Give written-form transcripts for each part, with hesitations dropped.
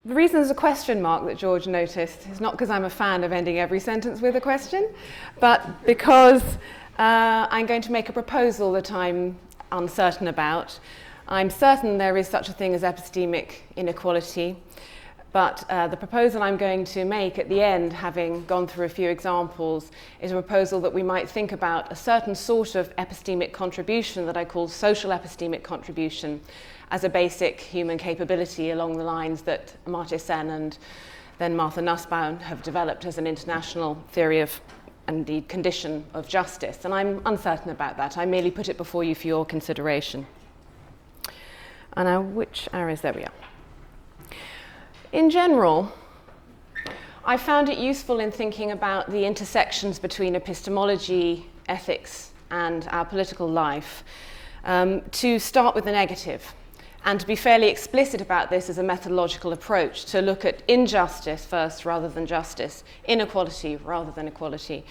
The reason there's a question mark that George noticed is not because I'm a fan of ending every sentence with a question, but because I'm going to make a proposal that I'm uncertain about. I'm certain there is such a thing as epistemic inequality, but the proposal I'm going to make at the end, having gone through a few examples, is a proposal that we might think about a certain sort of epistemic contribution that I call social epistemic contribution as a basic human capability along the lines that Amartya Sen and then Martha Nussbaum have developed as an international theory of, and the condition of justice. And I'm uncertain about that. I merely put it before you for your consideration. And now, which arrows? There we are. In general, I found it useful in thinking about the intersections between epistemology, ethics, and our political life to start with the negative and to be fairly explicit about this as a methodological approach, to look at injustice first rather than justice, inequality rather than equality.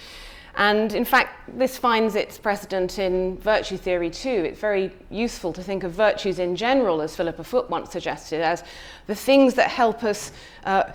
And in fact, this finds its precedent in virtue theory too. It's very useful to think of virtues in general, as Philippa Foot once suggested, as the things that help us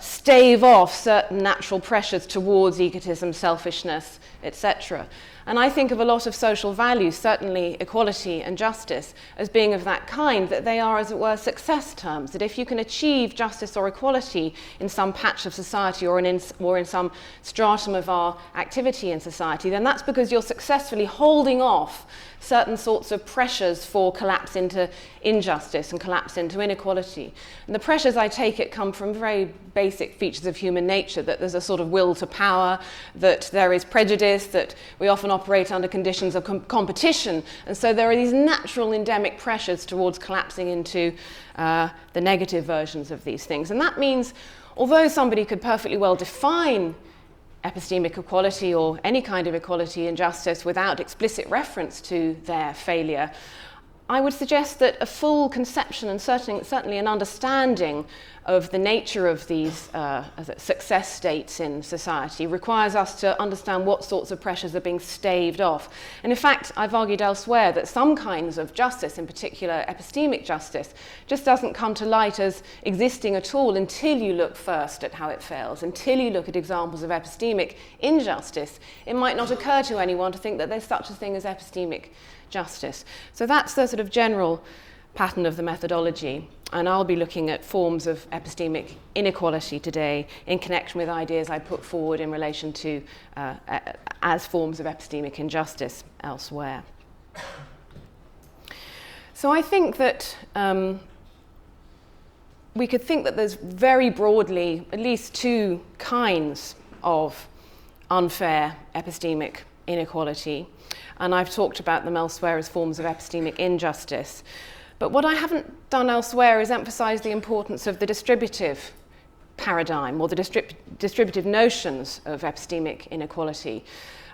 stave off certain natural pressures towards egotism, selfishness, etc. And I think of a lot of social values, certainly equality and justice, as being of that kind, that they are, as it were, success terms, that if you can achieve justice or equality in some patch of society or in some stratum of our activity in society, then that's because you're successfully holding off certain sorts of pressures for collapse into injustice and collapse into inequality. And the pressures, I take it, come from very basic features of human nature, that there's a sort of will to power, that there is prejudice, that we often operate under conditions of competition, and so there are these natural endemic pressures towards collapsing into the negative versions of these things. And that means, although somebody could perfectly well define epistemic equality or any kind of equality and justice without explicit reference to their failure, I would suggest that a full conception and certainly an understanding of the nature of these success states in society requires us to understand what sorts of pressures are being staved off. And in fact, I've argued elsewhere that some kinds of justice, in particular epistemic justice, just doesn't come to light as existing at all until you look first at how it fails, until you look at examples of epistemic injustice. It might not occur to anyone to think that there's such a thing as epistemic justice. So that's the sort of general pattern of the methodology, and I'll be looking at forms of epistemic inequality today in connection with ideas I put forward in relation to as forms of epistemic injustice elsewhere. So I think that we could think that there's very broadly at least two kinds of unfair epistemic inequality, and I've talked about them elsewhere as forms of epistemic injustice. But what I haven't done elsewhere is emphasize the importance of the distributive paradigm or the distributive notions of epistemic inequality.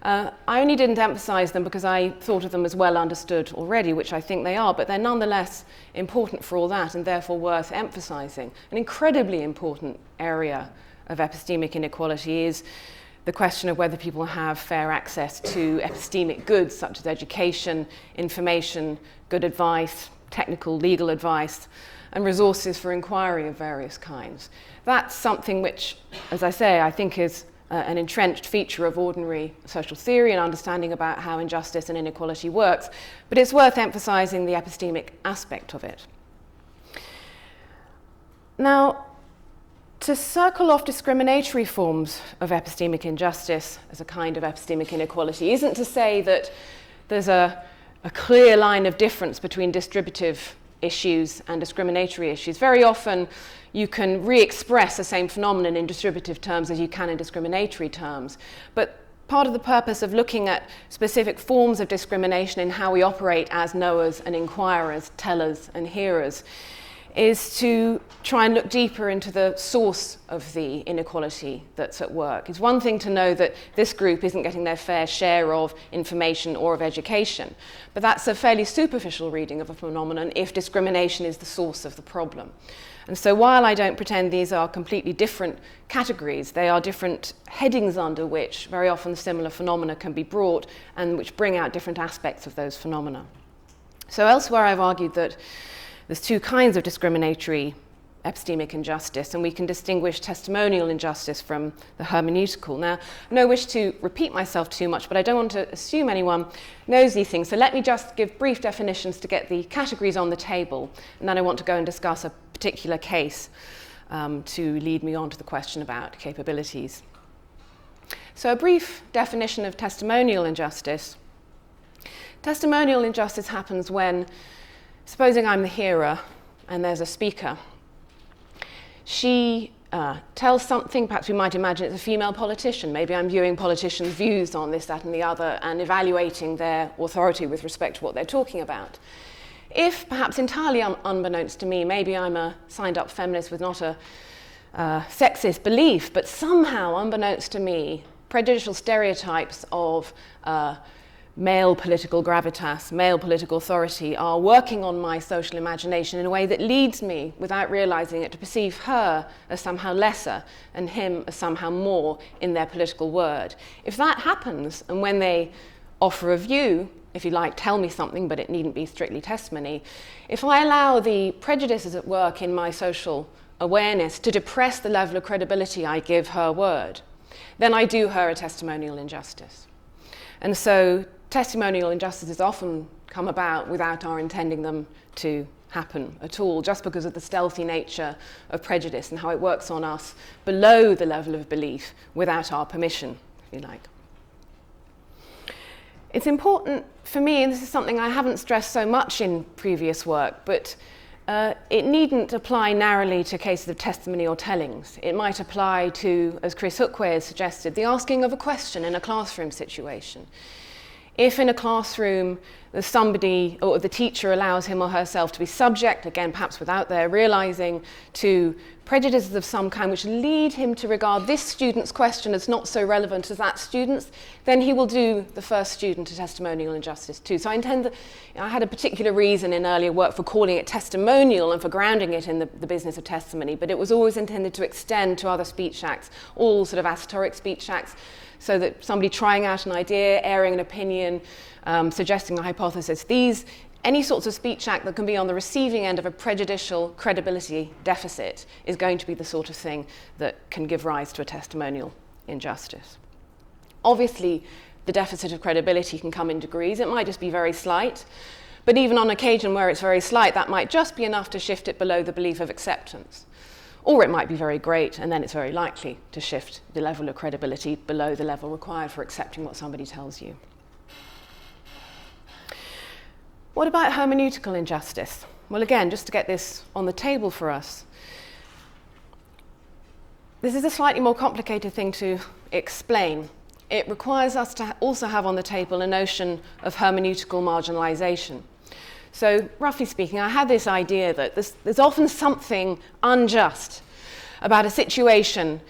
I only didn't emphasize them because I thought of them as well understood already, which I think they are, but they're nonetheless important for all that and therefore worth emphasizing. An incredibly important area of epistemic inequality is the question of whether people have fair access to epistemic goods such as education, information, good advice, technical legal advice, and resources for inquiry of various kinds. That's something which, as I say, I think is an entrenched feature of ordinary social theory and understanding about how injustice and inequality works, but it's worth emphasizing the epistemic aspect of it. Now, to circle off discriminatory forms of epistemic injustice as a kind of epistemic inequality isn't to say that there's a clear line of difference between distributive issues and discriminatory issues. Very often you can re-express the same phenomenon in distributive terms as you can in discriminatory terms. But part of the purpose of looking at specific forms of discrimination in how we operate as knowers and inquirers, tellers and hearers, is to try and look deeper into the source of the inequality that's at work. It's one thing to know that this group isn't getting their fair share of information or of education, but that's a fairly superficial reading of a phenomenon if discrimination is the source of the problem. And so while I don't pretend these are completely different categories, they are different headings under which very often similar phenomena can be brought and which bring out different aspects of those phenomena. So elsewhere I've argued that there's two kinds of discriminatory epistemic injustice, and we can distinguish testimonial injustice from the hermeneutical. Now, no wish to repeat myself too much, but I don't want to assume anyone knows these things, so let me just give brief definitions to get the categories on the table, and then I want to go and discuss a particular case to lead me on to the question about capabilities. So a brief definition of testimonial injustice. Testimonial injustice happens when, supposing I'm the hearer and there's a speaker, she tells something, perhaps we might imagine it's a female politician. Maybe I'm viewing politicians' views on this, that, and the other, and evaluating their authority with respect to what they're talking about. If, perhaps entirely unbeknownst to me, maybe I'm a signed-up feminist with not a sexist belief, but somehow, unbeknownst to me, prejudicial stereotypes of male political gravitas, male political authority are working on my social imagination in a way that leads me, without realizing it, to perceive her as somehow lesser and him as somehow more in their political word. If that happens, and when they offer a view, if you like, tell me something, but it needn't be strictly testimony, if I allow the prejudices at work in my social awareness to depress the level of credibility I give her word, then I do her a testimonial injustice. And so testimonial injustices often come about without our intending them to happen at all, just because of the stealthy nature of prejudice and how it works on us below the level of belief without our permission, if you like. It's important for me, and this is something I haven't stressed so much in previous work, but it needn't apply narrowly to cases of testimony or tellings. It might apply to, as Chris Hookway has suggested, the asking of a question in a classroom situation. If in a classroom there's somebody, or the teacher allows him or herself to be subject, again perhaps without their realizing, to prejudices of some kind which lead him to regard this student's question as not so relevant as that student's, then he will do the first student a testimonial injustice too. So I intend that, I had a particular reason in earlier work for calling it testimonial and for grounding it in the business of testimony, but it was always intended to extend to other speech acts, all sort of assertoric speech acts, so that somebody trying out an idea, airing an opinion, suggesting a hypothesis, any sorts of speech act that can be on the receiving end of a prejudicial credibility deficit is going to be the sort of thing that can give rise to a testimonial injustice. Obviously, the deficit of credibility can come in degrees. It might just be very slight, but even on occasion where it's very slight, that might just be enough to shift it below the belief of acceptance. Or it might be very great, and then it's very likely to shift the level of credibility below the level required for accepting what somebody tells you. What about hermeneutical injustice? Well, again, just to get this on the table for us, this is a slightly more complicated thing to explain. It requires us to also have on the table a notion of hermeneutical marginalization. So, roughly speaking, I had this idea that there's often something unjust about a situation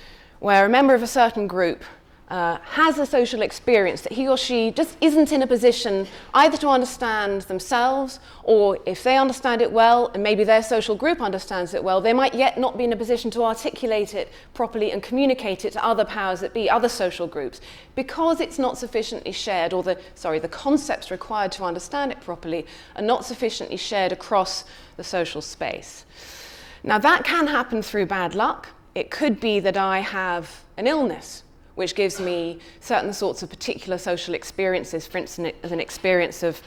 where a member of a certain group has a social experience that he or she just isn't in a position either to understand themselves, or if they understand it well, and maybe their social group understands it well, they might yet not be in a position to articulate it properly and communicate it to other powers that be, other social groups, because it's not sufficiently shared, or the concepts required to understand it properly are not sufficiently shared across the social space. Now that can happen through bad luck. It could be that I have an illness which gives me certain sorts of particular social experiences, for instance, as an experience of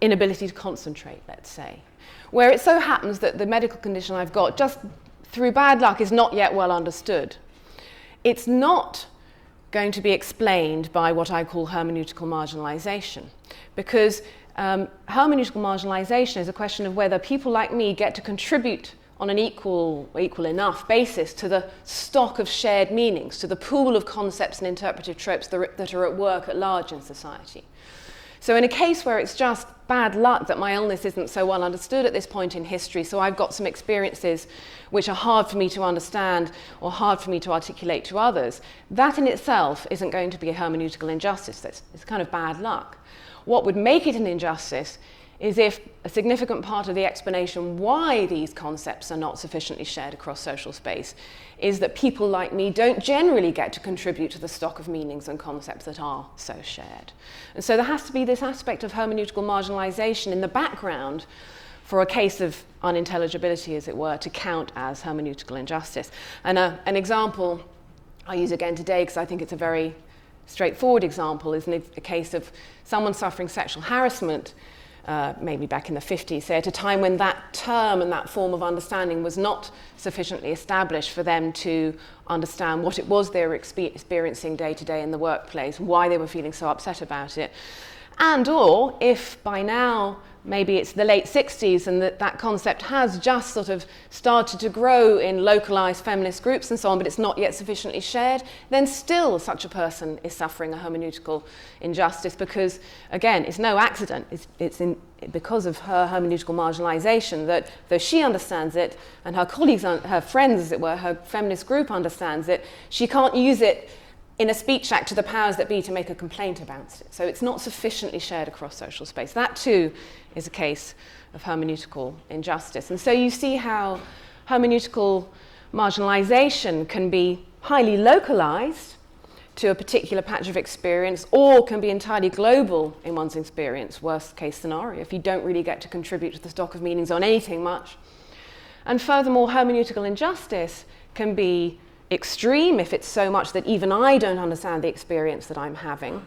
inability to concentrate, let's say, where it so happens that the medical condition I've got, just through bad luck, is not yet well understood. It's not going to be explained by what I call hermeneutical marginalization, because hermeneutical marginalization is a question of whether people like me get to contribute on an equal enough basis to the stock of shared meanings, to the pool of concepts and interpretive tropes that are at work at large in society. So in a case where it's just bad luck that my illness isn't so well understood at this point in history, so I've got some experiences which are hard for me to understand or hard for me to articulate to others, that in itself isn't going to be a hermeneutical injustice. It's kind of bad luck. What would make it an injustice is if a significant part of the explanation why these concepts are not sufficiently shared across social space is that people like me don't generally get to contribute to the stock of meanings and concepts that are so shared. And so there has to be this aspect of hermeneutical marginalization in the background for a case of unintelligibility, as it were, to count as hermeneutical injustice. And an example I use again today, because I think it's a very straightforward example, is a case of someone suffering sexual harassment, maybe back in the 50s, say, at a time when that term and that form of understanding was not sufficiently established for them to understand what it was they were experiencing day to day in the workplace, why they were feeling so upset about it. And or if by now maybe it's the late 60s and that concept has just sort of started to grow in localized feminist groups and so on, but it's not yet sufficiently shared, then still such a person is suffering a hermeneutical injustice because, again, it's no accident. It's because of her hermeneutical marginalization that though she understands it and her colleagues, her friends, as it were, her feminist group understands it, she can't use it in a speech act to the powers that be to make a complaint about it. So it's not sufficiently shared across social space. That too is a case of hermeneutical injustice. And so you see how hermeneutical marginalization can be highly localized to a particular patch of experience or can be entirely global in one's experience, worst case scenario, if you don't really get to contribute to the stock of meanings on anything much. And furthermore, hermeneutical injustice can be extreme if it's so much that even I don't understand the experience that I'm having,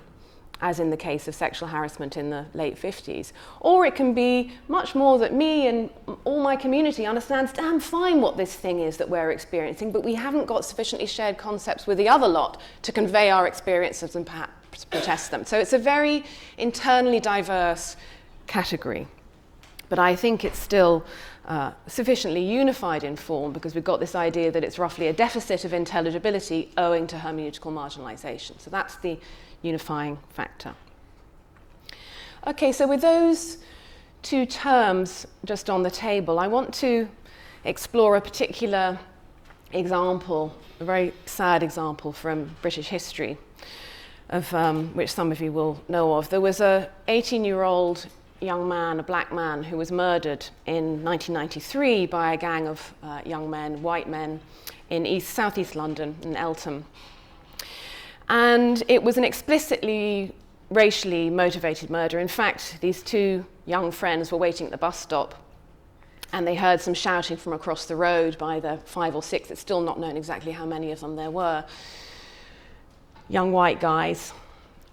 as in the case of sexual harassment in the late 50s. Or it can be much more that me and all my community understands damn fine what this thing is that we're experiencing, but we haven't got sufficiently shared concepts with the other lot to convey our experiences and perhaps protest them. So it's a very internally diverse category. But I think it's still sufficiently unified in form because we've got this idea that it's roughly a deficit of intelligibility owing to hermeneutical marginalization. So that's the unifying factor. Okay, so with those two terms just on the table, I want to explore a particular example, a very sad example from British history, of which some of you will know of. There was an 18-year-old young man, a black man, who was murdered in 1993 by a gang of young men, white men, in southeast London, in Eltham. And it was an explicitly racially motivated murder. In fact, these two young friends were waiting at the bus stop and they heard some shouting from across the road by the 5 or 6, it's still not known exactly how many of them there were, young white guys.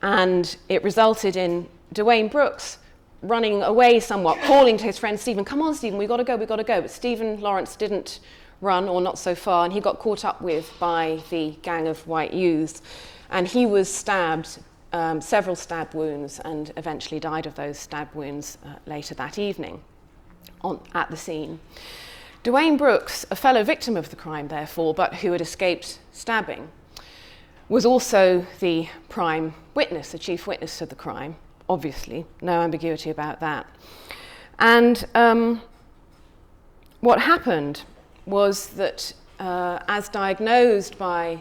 And it resulted in Dwayne Brooks running away somewhat, calling to his friend Stephen, come on Stephen, we've got to go. But Stephen Lawrence didn't run, or not so far, and he got caught up with by the gang of white youths. And he was stabbed, several stab wounds, and eventually died of those stab wounds later that evening at the scene. Dwayne Brooks, a fellow victim of the crime therefore, but who had escaped stabbing, was also the prime witness, the chief witness to the crime. Obviously, no ambiguity about that. And what happened was that as diagnosed by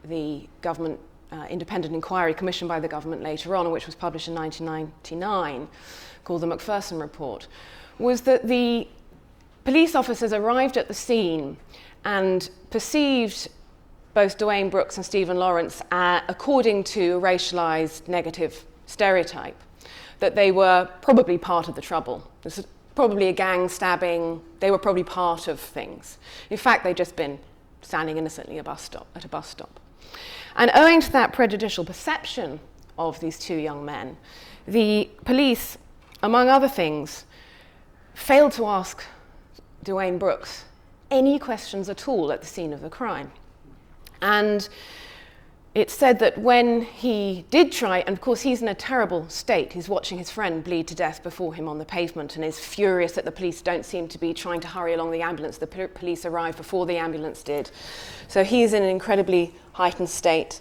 the government independent inquiry commissioned by the government later on, which was published in 1999, called the Macpherson Report, was that the police officers arrived at the scene and perceived both Dwayne Brooks and Stephen Lawrence according to a racialized negative stereotype, that they were probably part of the trouble. This is probably a gang stabbing, they were probably part of things. In fact, they'd just been standing innocently at a bus stop. And owing to that prejudicial perception of these two young men, the police, among other things, failed to ask Dwayne Brooks any questions at all at the scene of the crime. And it's said that when he did try, and of course he's in a terrible state, he's watching his friend bleed to death before him on the pavement and is furious that the police don't seem to be trying to hurry along the ambulance. The police arrived before the ambulance did. So he's in an incredibly heightened state.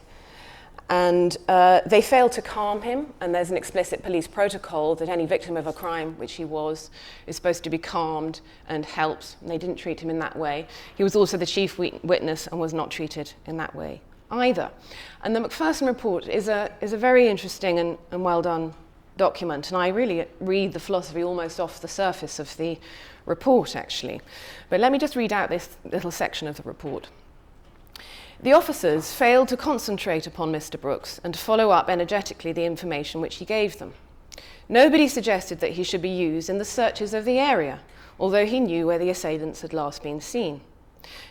And they failed to calm him, and there's an explicit police protocol that any victim of a crime, which he was, is supposed to be calmed and helped, and they didn't treat him in that way. He was also the chief witness and was not treated in that way either. And the Macpherson Report is a very interesting and well done document, and I really read the philosophy almost off the surface of the report, actually. But let me just read out this little section of the report. The officers failed to concentrate upon Mr. Brooks and to follow up energetically the information which he gave them. Nobody suggested that he should be used in the searches of the area, although he knew where the assailants had last been seen.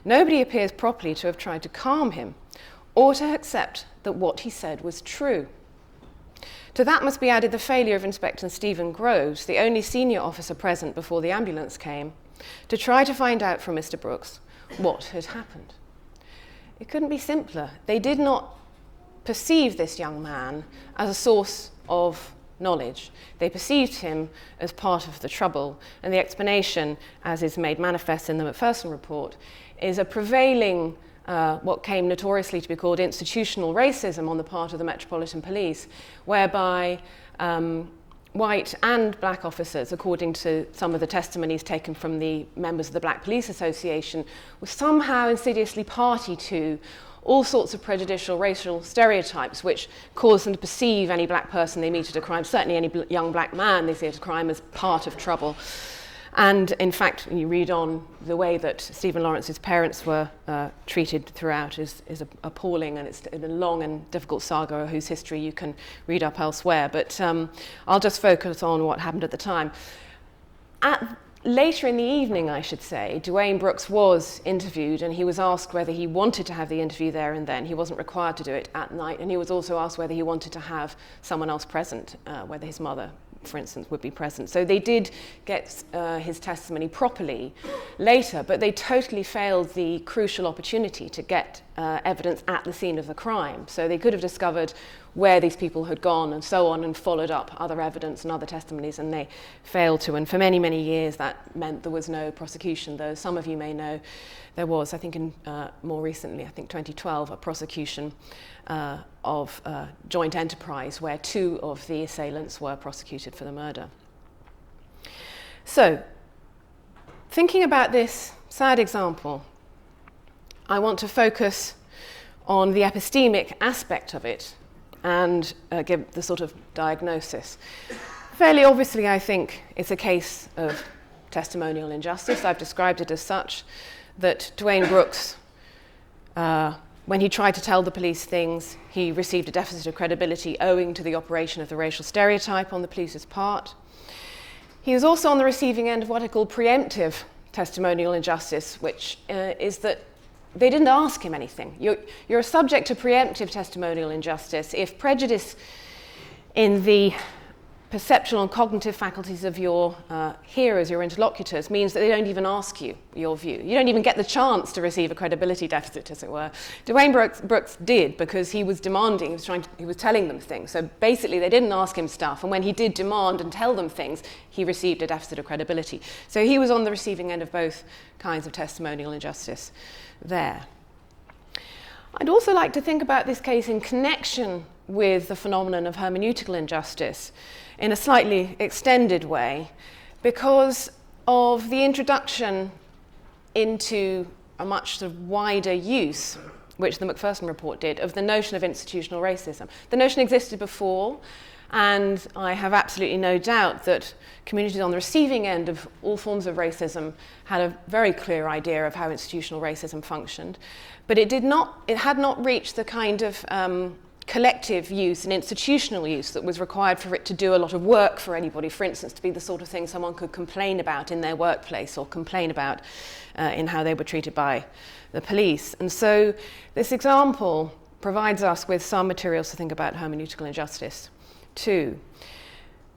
Nobody appears properly to have tried to calm him or to accept that what he said was true. To that must be added the failure of Inspector Stephen Groves, the only senior officer present before the ambulance came, to try to find out from Mr. Brooks what had happened. It couldn't be simpler. They did not perceive this young man as a source of knowledge. They perceived him as part of the trouble, and the explanation, as is made manifest in the Macpherson report, is a prevailing what came notoriously to be called institutional racism on the part of the Metropolitan Police, whereby white and black officers, according to some of the testimonies taken from the members of the Black Police Association, were somehow insidiously party to all sorts of prejudicial racial stereotypes which caused them to perceive any black person they meet at a crime, certainly any young black man they see at a crime, as part of trouble. And in fact, you read on, the way that Stephen Lawrence's parents were treated throughout is appalling, and it's a long and difficult saga whose history you can read up elsewhere. But I'll just focus on what happened at the time. Later in the evening, I should say, Dwayne Brooks was interviewed, and he was asked whether he wanted to have the interview there and then. He wasn't required to do it at night, and he was also asked whether he wanted to have someone else present, whether his mother, for instance, would be present. So they did get his testimony properly later, but they totally failed the crucial opportunity to get evidence at the scene of the crime. So they could have discovered where these people had gone and so on, and followed up other evidence and other testimonies, and they failed to. And for many, many years, that meant there was no prosecution, though some of you may know there was, I think in more recently, I think 2012, a prosecution of joint enterprise where 2 of the assailants were prosecuted for the murder. So, thinking about this sad example, I want to focus on the epistemic aspect of it and give the sort of diagnosis. Fairly obviously, I think it's a case of testimonial injustice. I've described it as such, that Dwayne Brooks, when he tried to tell the police things, he received a deficit of credibility owing to the operation of the racial stereotype on the police's part. He was also on the receiving end of what I call preemptive testimonial injustice, which is that they didn't ask him anything. You're subject to preemptive testimonial injustice if prejudice in the perceptual and cognitive faculties of your hearers, your interlocutors, means that they don't even ask you your view. You don't even get the chance to receive a credibility deficit, as it were. Dwayne Brooks did, because he was demanding, he was telling them things. So basically, they didn't ask him stuff, and when he did demand and tell them things, he received a deficit of credibility. So he was on the receiving end of both kinds of testimonial injustice there. I'd also like to think about this case in connection with the phenomenon of hermeneutical injustice in a slightly extended way, because of the introduction into a much sort of wider use, which the Macpherson report did, of the notion of institutional racism. The notion existed before, and I have absolutely no doubt that communities on the receiving end of all forms of racism had a very clear idea of how institutional racism functioned, but it had not reached the kind of collective use and institutional use that was required for it to do a lot of work for anybody, for instance, to be the sort of thing someone could complain about in their workplace or complain about in how they were treated by the police. And so this example provides us with some materials to think about hermeneutical injustice too.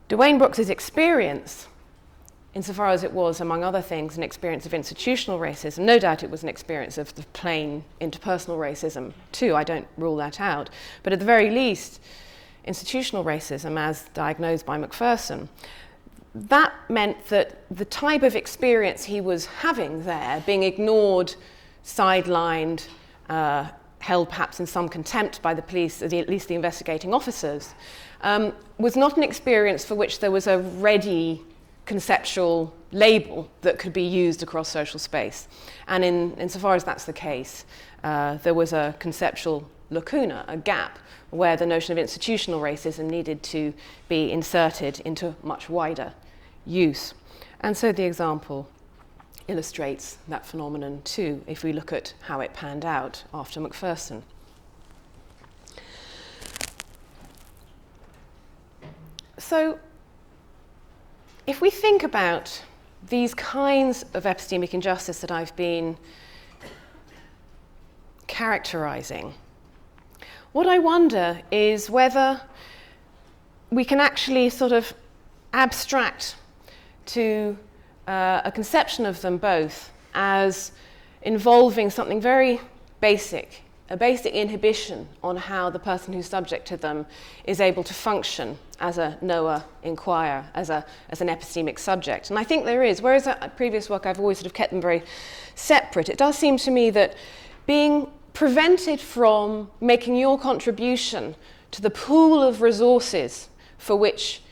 Dwayne Brooks's experience, insofar as it was, among other things, an experience of institutional racism, no doubt it was an experience of the plain interpersonal racism too, I don't rule that out, but at the very least, institutional racism as diagnosed by Macpherson, that meant that the type of experience he was having there, being ignored, sidelined, held perhaps in some contempt by the police, at least the investigating officers, was not an experience for which there was a ready conceptual label that could be used across social space. And insofar as that's the case, there was a conceptual lacuna, a gap, where the notion of institutional racism needed to be inserted into much wider use. And so the example illustrates that phenomenon too, if we look at how it panned out after Macpherson. So if we think about these kinds of epistemic injustice that I've been characterizing, what I wonder is whether we can actually sort of abstract to a conception of them both as involving something very basic, a basic inhibition on how the person who's subject to them is able to function as a knower, inquirer, as an epistemic subject. And I think there is, whereas at previous work I've always sort of kept them very separate, it does seem to me that being prevented from making your contribution to the pool of resources for which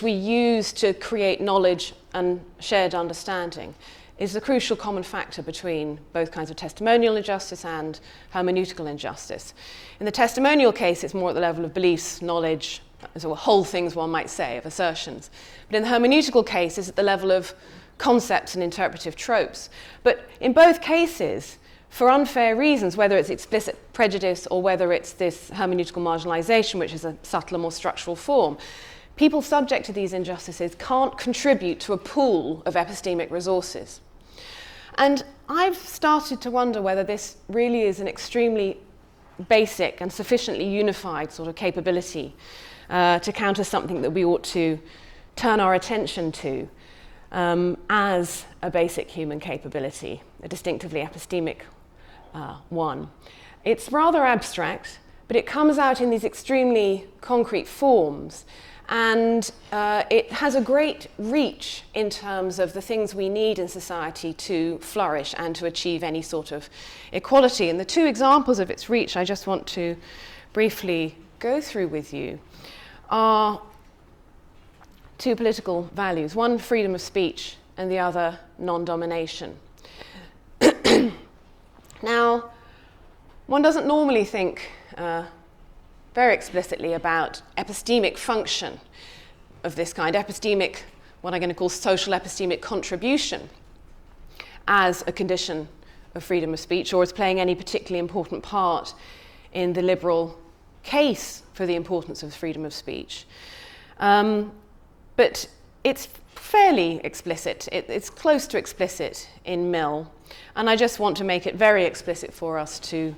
we use to create knowledge and shared understanding is the crucial common factor between both kinds of testimonial injustice and hermeneutical injustice. In the testimonial case, it's more at the level of beliefs, knowledge, sort of whole things, one might say, of assertions. But in the hermeneutical case, it's at the level of concepts and interpretive tropes. But in both cases, for unfair reasons, whether it's explicit prejudice or whether it's this hermeneutical marginalization, which is a subtler, more structural form, people subject to these injustices can't contribute to a pool of epistemic resources. And I've started to wonder whether this really is an extremely basic and sufficiently unified sort of capability to counter something that we ought to turn our attention to as a basic human capability, a distinctively epistemic one. It's rather abstract, but it comes out in these extremely concrete forms. And it has a great reach in terms of the things we need in society to flourish and to achieve any sort of equality. And the two examples of its reach I just want to briefly go through with you are two political values, one freedom of speech and the other non-domination. Now, one doesn't normally think very explicitly about epistemic function of this kind, epistemic, what I'm going to call social epistemic contribution, as a condition of freedom of speech or as playing any particularly important part in the liberal case for the importance of freedom of speech. But it's fairly explicit. It's close to explicit in Mill, and I just want to make it very explicit for us to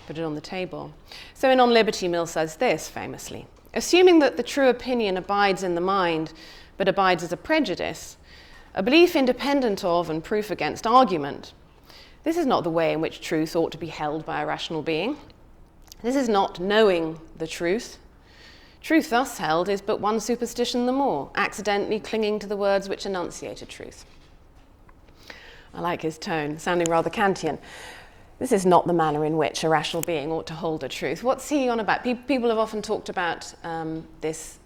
put it on the table. So in On Liberty, Mill says this famously: assuming that the true opinion abides in the mind, but abides as a prejudice, a belief independent of and proof against argument, this is not the way in which truth ought to be held by a rational being. This is not knowing the truth. Truth thus held is but one superstition the more, accidentally clinging to the words which enunciated truth. I like his tone, sounding rather Kantian. This is not the manner in which a rational being ought to hold a truth. What's he on about? People have often talked about this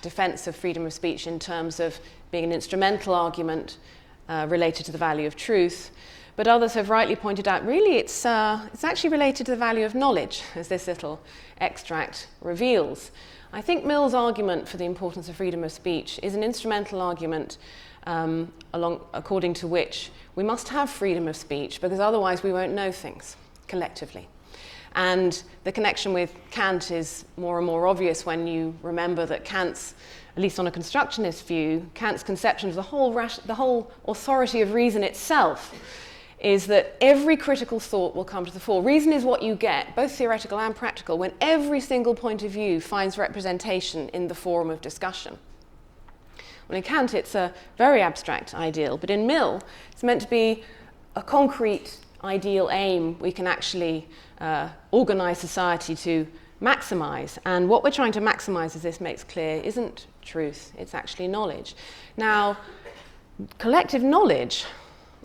defense of freedom of speech in terms of being an instrumental argument related to the value of truth. But others have rightly pointed out, really, it's actually related to the value of knowledge, as this little extract reveals. I think Mill's argument for the importance of freedom of speech is an instrumental argument according to which we must have freedom of speech, because otherwise we won't know things collectively. And the connection with Kant is more and more obvious when you remember that Kant's, at least on a constructionist view, Kant's conception of the whole authority of reason itself is that every critical thought will come to the fore. Reason is what you get, both theoretical and practical, when every single point of view finds representation in the forum of discussion. Well, in Kant, it's a very abstract ideal, but in Mill, it's meant to be a concrete ideal aim we can actually organize society to maximize. And what we're trying to maximize, as this makes clear, isn't truth, it's actually knowledge. Now, collective knowledge,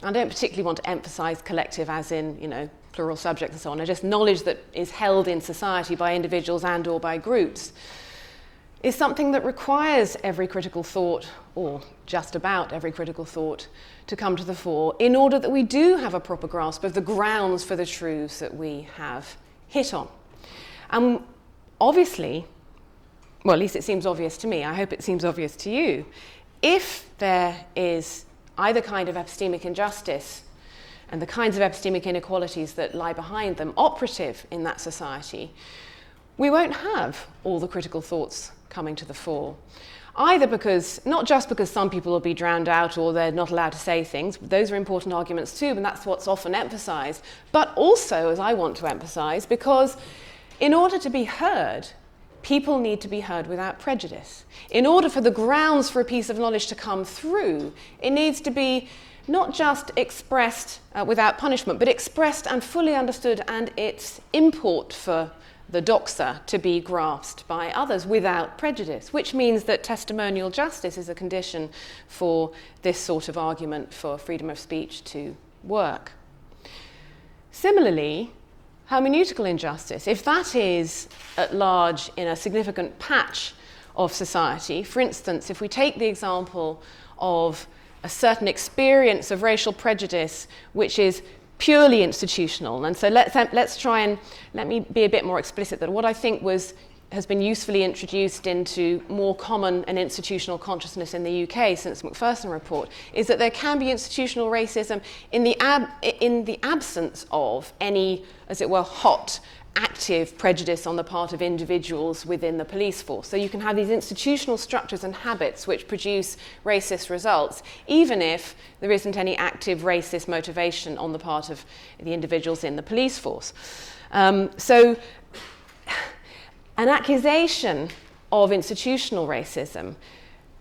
I don't particularly want to emphasize collective as in, plural subjects and so on, just knowledge that is held in society by individuals and or by groups, is something that requires every critical thought, or just about every critical thought, to come to the fore in order that we do have a proper grasp of the grounds for the truths that we have hit on. And obviously, well, at least it seems obvious to me, I hope it seems obvious to you, if there is either kind of epistemic injustice and the kinds of epistemic inequalities that lie behind them operative in that society, we won't have all the critical thoughts coming to the fore. Either because, not just because some people will be drowned out or they're not allowed to say things, those are important arguments too, and that's what's often emphasised, but also, as I want to emphasise, because in order to be heard, people need to be heard without prejudice. In order for the grounds for a piece of knowledge to come through, it needs to be not just expressed without punishment, but expressed and fully understood, and its import for the doxer to be grasped by others without prejudice, which means that testimonial justice is a condition for this sort of argument for freedom of speech to work. Similarly, hermeneutical injustice, if that is at large in a significant patch of society, for instance, if we take the example of a certain experience of racial prejudice which is purely institutional, and so let's try and let me be a bit more explicit that what I think has been usefully introduced into more common and institutional consciousness in the UK since the Macpherson report is that there can be institutional racism in the absence of any, as it were, hot, active prejudice on the part of individuals within the police force. So you can have these institutional structures and habits which produce racist results, even if there isn't any active racist motivation on the part of the individuals in the police force. So an accusation of institutional racism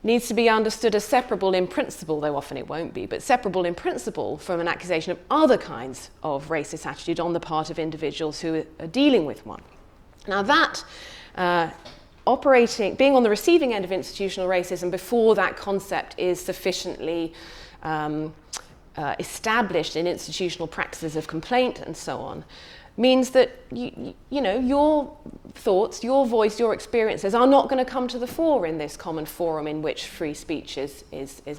needs to be understood as separable in principle, though often it won't be, but separable in principle from an accusation of other kinds of racist attitude on the part of individuals who are dealing with one. Now that being on the receiving end of institutional racism before that concept is sufficiently established in institutional practices of complaint and so on, means that you know, your thoughts, your voice, your experiences are not going to come to the fore in this common forum in which free speech is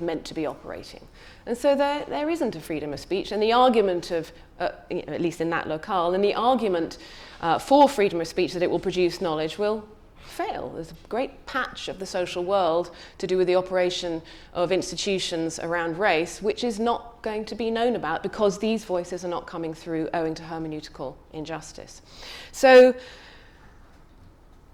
meant to be operating. And so there isn't a freedom of speech, and the argument of, at least in that locale, and the argument for freedom of speech that it will produce knowledge will fail. There's a great patch of the social world to do with the operation of institutions around race, which is not going to be known about because these voices are not coming through owing to hermeneutical injustice. So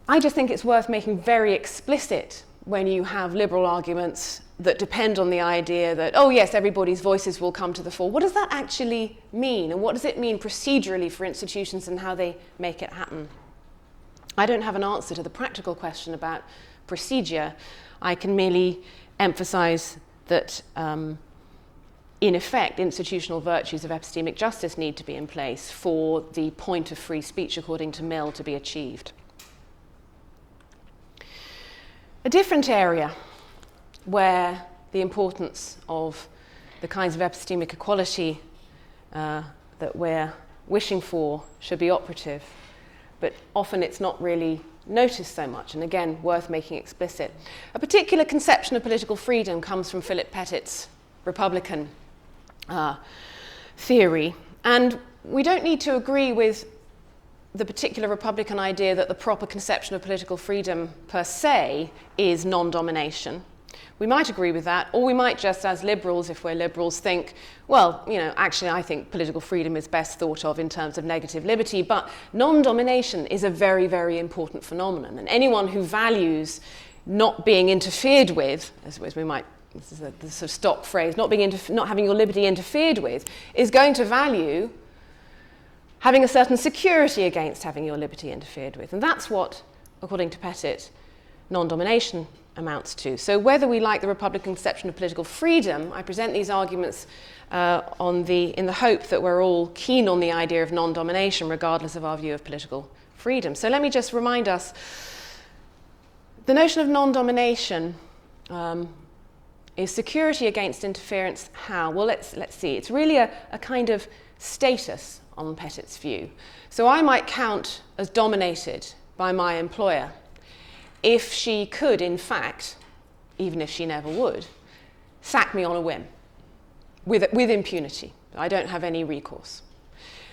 I just think it's worth making very explicit when you have liberal arguments that depend on the idea that, oh yes, everybody's voices will come to the fore. What does that actually mean? And what does it mean procedurally for institutions and how they make it happen? I don't have an answer to the practical question about procedure. I can merely emphasize that, in effect, institutional virtues of epistemic justice need to be in place for the point of free speech, according to Mill, to be achieved. A different area where the importance of the kinds of epistemic equality that we're wishing for should be operative, but often it's not really noticed so much, and again, worth making explicit. A particular conception of political freedom comes from Philip Pettit's Republican theory, and we don't need to agree with the particular Republican idea that the proper conception of political freedom per se is non-domination. We might agree with that, or we might just, as liberals, if we're liberals, think, well, you know, actually I think political freedom is best thought of in terms of negative liberty, but non-domination is a very, very important phenomenon, and anyone who values not being interfered with, as we might, this is the sort of stock phrase, not having your liberty interfered with, is going to value having a certain security against having your liberty interfered with, and that's what, according to Pettit, non-domination amounts to. So whether we like the Republican conception of political freedom, I present these arguments in the hope that we're all keen on the idea of non-domination regardless of our view of political freedom. So let me just remind us, the notion of non-domination is security against interference. How? Well, let's see. It's really a kind of status on Pettit's view. So I might count as dominated by my employer if she could, in fact, even if she never would, sack me on a whim with impunity. I don't have any recourse.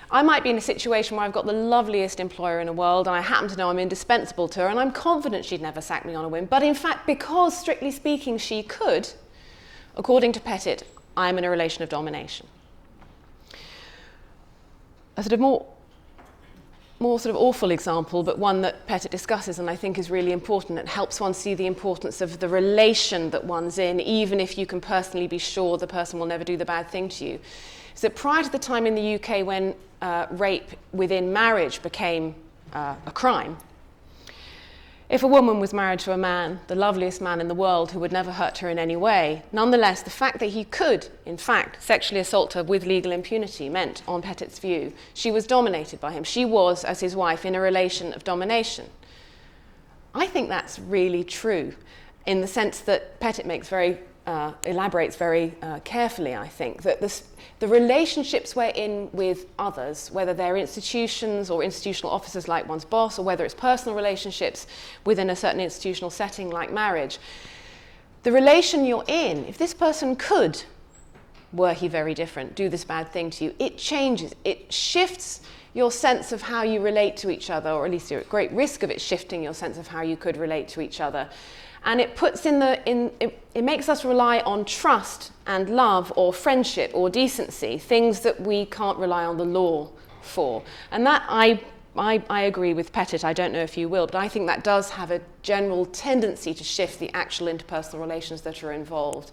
I might be in a situation where I've got the loveliest employer in the world and I happen to know I'm indispensable to her and I'm confident she'd never sack me on a whim. But in fact, because strictly speaking she could, according to Pettit, I'm in a relation of domination. A sort of more sort of awful example, but one that Pettit discusses and I think is really important. It helps one see the importance of the relation that one's in, even if you can personally be sure the person will never do the bad thing to you. Is that prior to the time in the UK when rape within marriage became a crime, if a woman was married to a man, the loveliest man in the world, who would never hurt her in any way, nonetheless, the fact that he could, in fact, sexually assault her with legal impunity meant, on Pettit's view, she was dominated by him. She was, as his wife, in a relation of domination. I think that's really true, in the sense that Pettit elaborates very carefully, I think, that the relationships we're in with others, whether they're institutions or institutional officers like one's boss, or whether it's personal relationships within a certain institutional setting like marriage, the relation you're in, if this person could, were he very different, do this bad thing to you, it changes, it shifts your sense of how you relate to each other, or at least you're at great risk of it shifting your sense of how you could relate to each other. And it puts it makes us rely on trust and love or friendship or decency, things that we can't rely on the law for. And that I agree with Pettit, I don't know if you will, but I think that does have a general tendency to shift the actual interpersonal relations that are involved.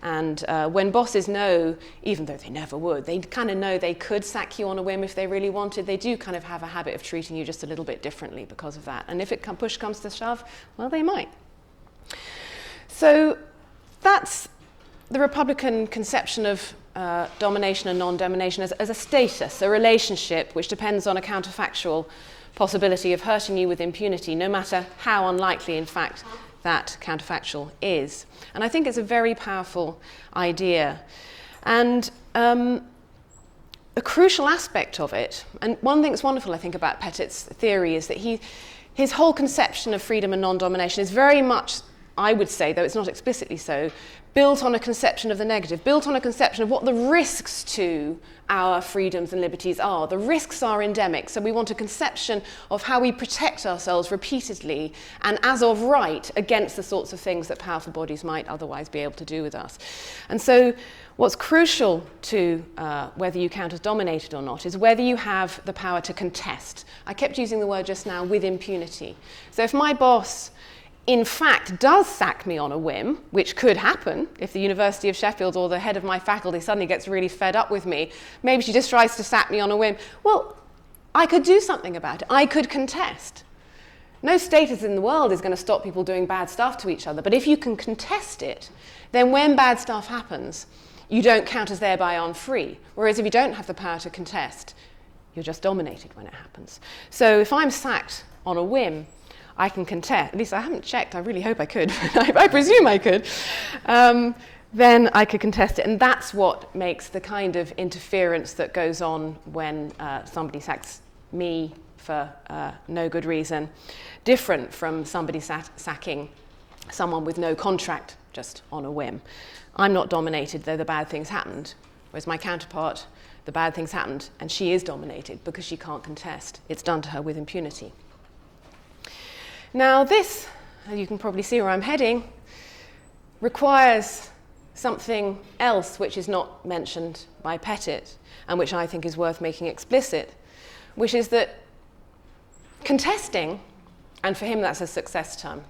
And when bosses know, even though they never would, they kind of know they could sack you on a whim if they really wanted, they do kind of have a habit of treating you just a little bit differently because of that. And if push comes to shove, well, they might. So that's the Republican conception of domination and non-domination as a status, a relationship which depends on a counterfactual possibility of hurting you with impunity, no matter how unlikely, in fact, that counterfactual is. And I think it's a very powerful idea. And a crucial aspect of it, and one thing that's wonderful, I think, about Pettit's theory is that his whole conception of freedom and non-domination is very much, I would say, though it's not explicitly so, built on a conception of the negative, built on a conception of what the risks to our freedoms and liberties are. The risks are endemic, so we want a conception of how we protect ourselves repeatedly and as of right against the sorts of things that powerful bodies might otherwise be able to do with us. And so what's crucial to whether you count as dominated or not is whether you have the power to contest. I kept using the word just now, with impunity. So if my boss in fact does sack me on a whim, which could happen if the University of Sheffield or the head of my faculty suddenly gets really fed up with me, maybe she just tries to sack me on a whim, well, I could do something about it. I could contest. No status in the world is going to stop people doing bad stuff to each other, but if you can contest it, then when bad stuff happens, you don't count as thereby unfree. Whereas if you don't have the power to contest, you're just dominated when it happens. So if I'm sacked on a whim, I can contest, at least I haven't checked, I really hope I could, but I presume I could, then I could contest it. And that's what makes the kind of interference that goes on when somebody sacks me for no good reason different from somebody sacking someone with no contract just on a whim. I'm not dominated, though the bad things happened, whereas my counterpart, the bad things happened, and she is dominated because she can't contest. It's done to her with impunity. Now this, you can probably see where I'm heading, requires something else which is not mentioned by Pettit and which I think is worth making explicit, which is that contesting, and for him that's a success term,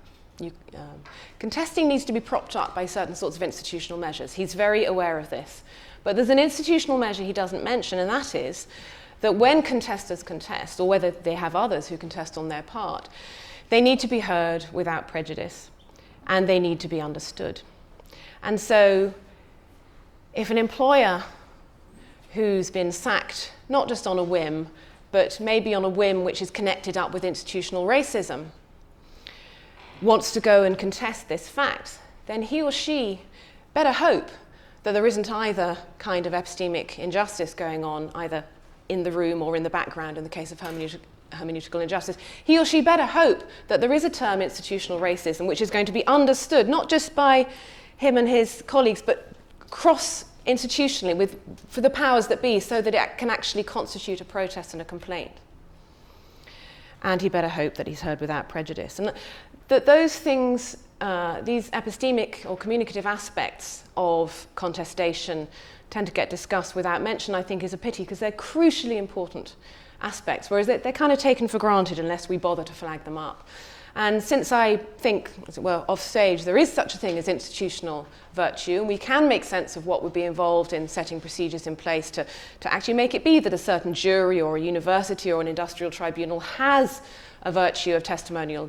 contesting needs to be propped up by certain sorts of institutional measures. He's very aware of this. But there's an institutional measure he doesn't mention, and that is that when contesters contest, or whether they have others who contest on their part, they need to be heard without prejudice, and they need to be understood. And so if an employer who's been sacked, not just on a whim, but maybe on a whim which is connected up with institutional racism, wants to go and contest this fact, then he or she better hope that there isn't either kind of epistemic injustice going on, either in the room or in the background in the case of hermeneutical injustice. He or she better hope that there is a term, institutional racism, which is going to be understood, not just by him and his colleagues, but across institutionally for the powers that be so that it can actually constitute a protest and a complaint. And he better hope that he's heard without prejudice. And that those things, these epistemic or communicative aspects of contestation tend to get discussed without mention, I think is a pity, because they're crucially important aspects, whereas they're kind of taken for granted unless we bother to flag them up. And since I think, as it were, off stage, there is such a thing as institutional virtue, and we can make sense of what would be involved in setting procedures in place to actually make it be that a certain jury or a university or an industrial tribunal has a virtue of testimonial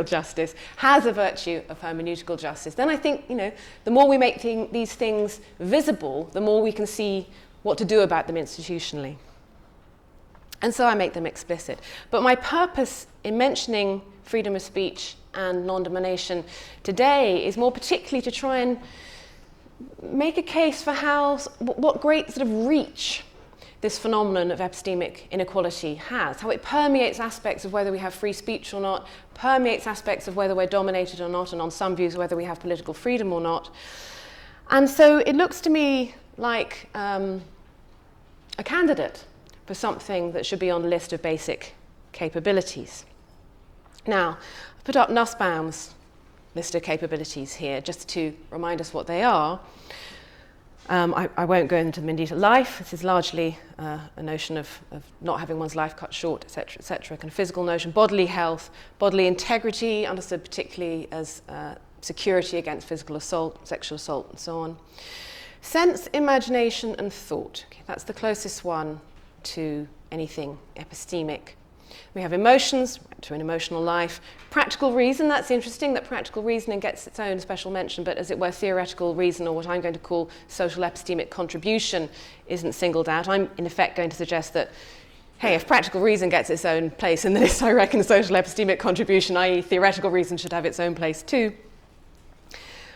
justice, has a virtue of hermeneutical justice, then I think, the more we make these things visible, the more we can see what to do about them institutionally. And so I make them explicit. But my purpose in mentioning freedom of speech and non-domination today is more particularly to try and make a case for what great sort of reach this phenomenon of epistemic inequality has, how it permeates aspects of whether we have free speech or not, permeates aspects of whether we're dominated or not, and on some views whether we have political freedom or not. And so it looks to me like a candidate for something that should be on the list of basic capabilities. Now, I've put up Nussbaum's list of capabilities here just to remind us what they are. I won't go into them in detail. Life, this is largely a notion of not having one's life cut short, etc., kind of physical notion. Bodily health, bodily integrity, understood particularly as security against physical assault, sexual assault, and so on. Sense, imagination, and thought. Okay, that's the closest one to anything epistemic. We have emotions, to an emotional life. Practical reason, that's interesting that practical reasoning gets its own special mention, but as it were, theoretical reason, or what I'm going to call social epistemic contribution, isn't singled out. I'm in effect going to suggest that, hey, if practical reason gets its own place in this, I reckon social epistemic contribution, i.e. theoretical reason, should have its own place too.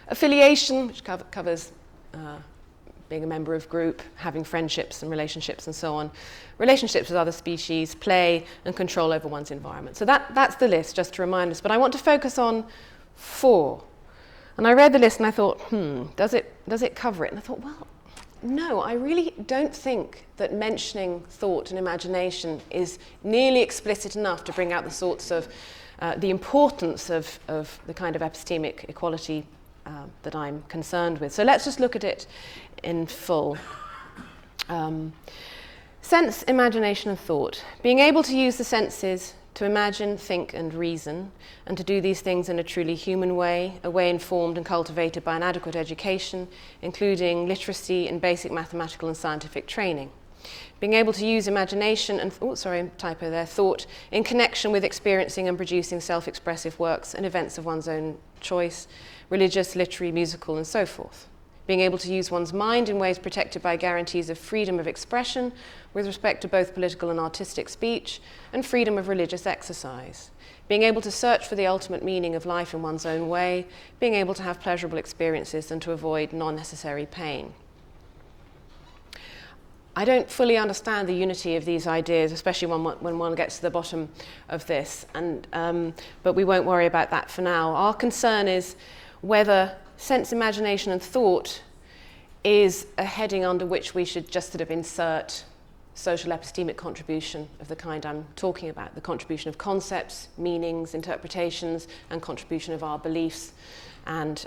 Affiliation, which covers being a member of group, having friendships and relationships and so on. Relationships with other species, play, and control over one's environment. So that's the list, just to remind us. But I want to focus on 4. And I read the list and I thought, does it cover it? And I thought, well, no, I really don't think that mentioning thought and imagination is nearly explicit enough to bring out the sorts of, the importance of the kind of epistemic equality that I'm concerned with. So let's just look at it in full. Sense, imagination, and thought. Being able to use the senses to imagine, think, and reason, and to do these things in a truly human way, a way informed and cultivated by an adequate education, including literacy and basic mathematical and scientific training. Being able to use imagination and, thought, in connection with experiencing and producing self-expressive works and events of one's own choice, religious, literary, musical, and so forth. Being able to use one's mind in ways protected by guarantees of freedom of expression with respect to both political and artistic speech, and freedom of religious exercise. Being able to search for the ultimate meaning of life in one's own way, being able to have pleasurable experiences and to avoid non-necessary pain. I don't fully understand the unity of these ideas, especially when one gets to the bottom of this, but we won't worry about that for now. Our concern is whether sense, imagination, and thought is a heading under which we should just sort of insert social epistemic contribution of the kind I'm talking about, the contribution of concepts, meanings, interpretations, and contribution of our beliefs, and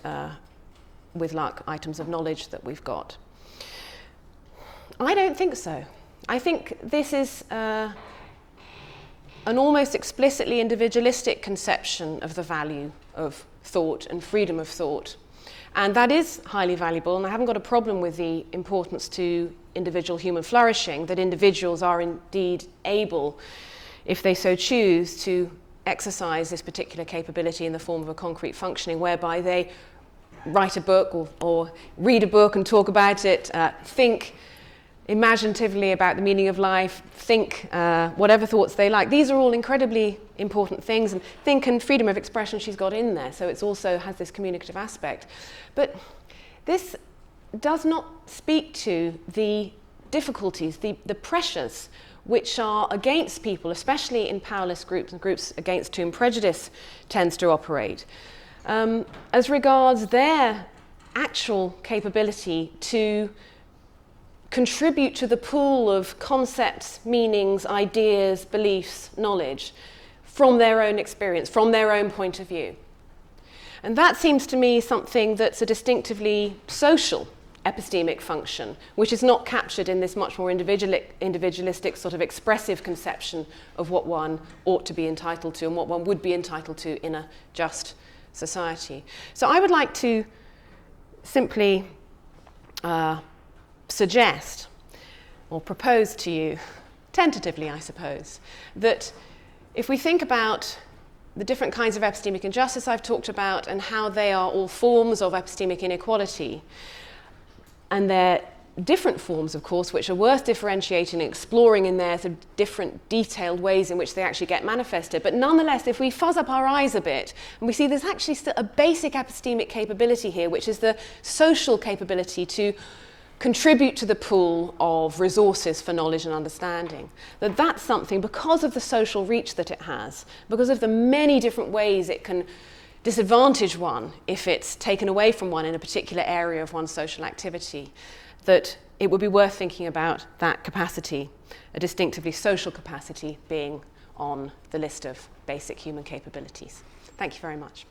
with luck, items of knowledge that we've got. I don't think so. I think this is an almost explicitly individualistic conception of the value of thought and freedom of thought. And that is highly valuable, and I haven't got a problem with the importance to individual human flourishing, that individuals are indeed able, if they so choose, to exercise this particular capability in the form of a concrete functioning whereby they write a book or read a book and talk about it, think imaginatively about the meaning of life, think whatever thoughts they like. These are all incredibly important things, and think and freedom of expression she's got in there, so it also has this communicative aspect. But this does not speak to the difficulties, the pressures which are against people, especially in powerless groups and groups against whom prejudice tends to operate. As regards their actual capability to contribute to the pool of concepts, meanings, ideas, beliefs, knowledge from their own experience, from their own point of view. And that seems to me something that's a distinctively social epistemic function, which is not captured in this much more individualistic sort of expressive conception of what one ought to be entitled to and what one would be entitled to in a just society. So I would like to simply suggest or propose to you, tentatively I suppose, that if we think about the different kinds of epistemic injustice I've talked about and how they are all forms of epistemic inequality, and they're different forms, of course, which are worth differentiating and exploring in their sort of different detailed ways in which they actually get manifested. But nonetheless, if we fuzz up our eyes a bit and we see there's actually still a basic epistemic capability here, which is the social capability to contribute to the pool of resources for knowledge and understanding, that's something, because of the social reach that it has, because of the many different ways it can disadvantage one if it's taken away from one in a particular area of one's social activity, that it would be worth thinking about that capacity, a distinctively social capacity, being on the list of basic human capabilities. Thank you very much.